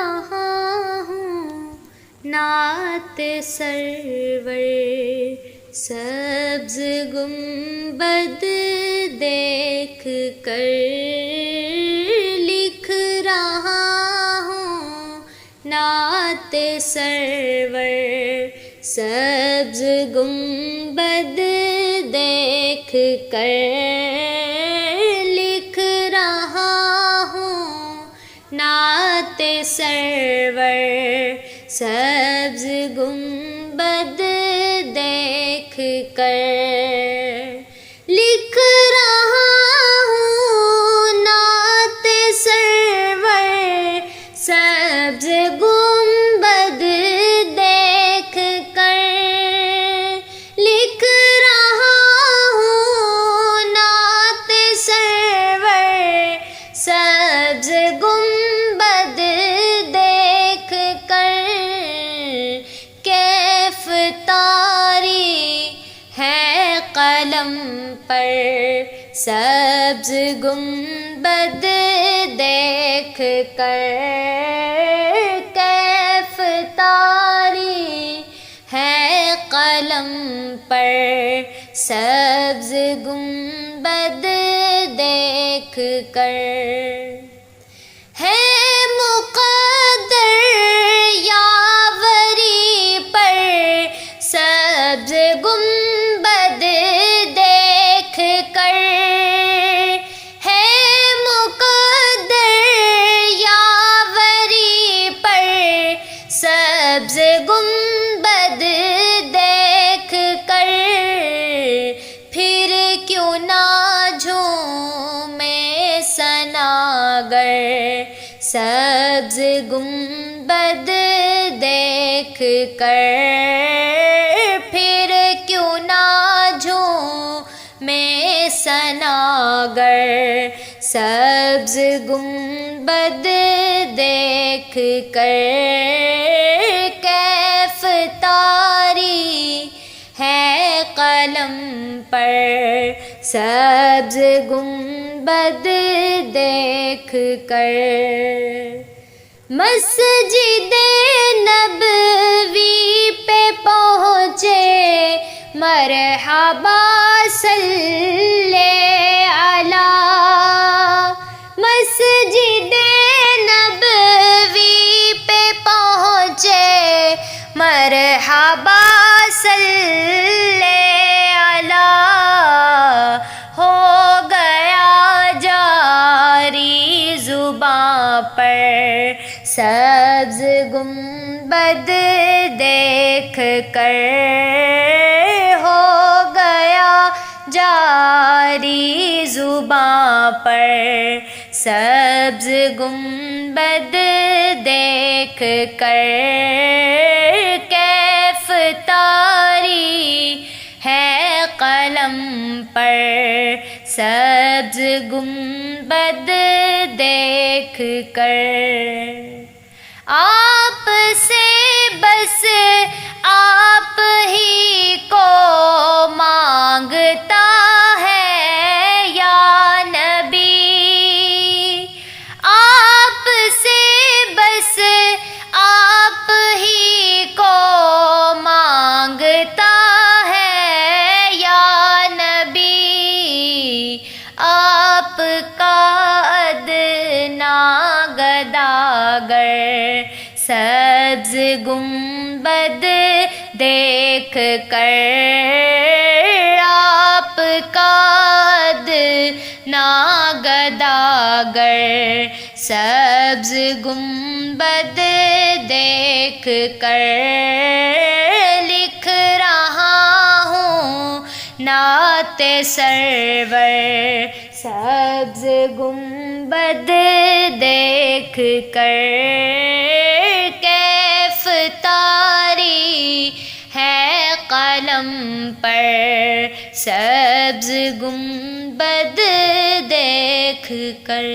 رہا ہوں نعت سرور سبز گنبد دیکھ کر لکھ رہا ہوں نعت سرور سبز گنبد دیکھ کر لکھ رہا ہوں نعت سرور سبز گنبد دیکھ کر لکھ رہا ہوں نعت سرور سبز گنبد دیکھ کر لکھ رہا ہوں نعت سرور سبز گنبد دیکھ کر کیف طاری ہے قلم پر سبز گنبد دیکھ کر کیف طاری ہے قلم پر سبز گنبد دیکھ کر ہے مقدر یاوری پر سبز گنبد دیکھ کر ہے مقدر یاوری پر سبز گنبد دیکھ کر پھر کیوں نہ جھومے ثناگر سبز گنبد دیکھ کر پھر کیوں نہ جھومے ثناگر سبز گنبد دیکھ کر کیف طاری ہے قلم پر سبز گنبد دیکھ کر مسجد نبوی پہ پہنچے مرحبا صلی علی مسجد نبوی پہ پہنچے مرحبا صلی علی ہو گیا جاری زباں پر سبز گنبد دیکھ کر ہو گیا جاری زباں پر سبز گنبد دیکھ کر کیف طاری ہے قلم پر سبز گنبد دیکھ کر آپ سے بس آپ ہی کو مانگتا ہے یا نبی آپ سے بس آپ ہی کو مانگتا ہے یا نبی آپ کا ادنا گداگر سبز گنبد دیکھ کر آپ کا ادنا گداگر سبز گنبد دیکھ کر لکھ رہا ہوں نعت سرور سبز گنبد دیکھ کر کیف طاری ہے قلم پر سبز گنبد دیکھ کر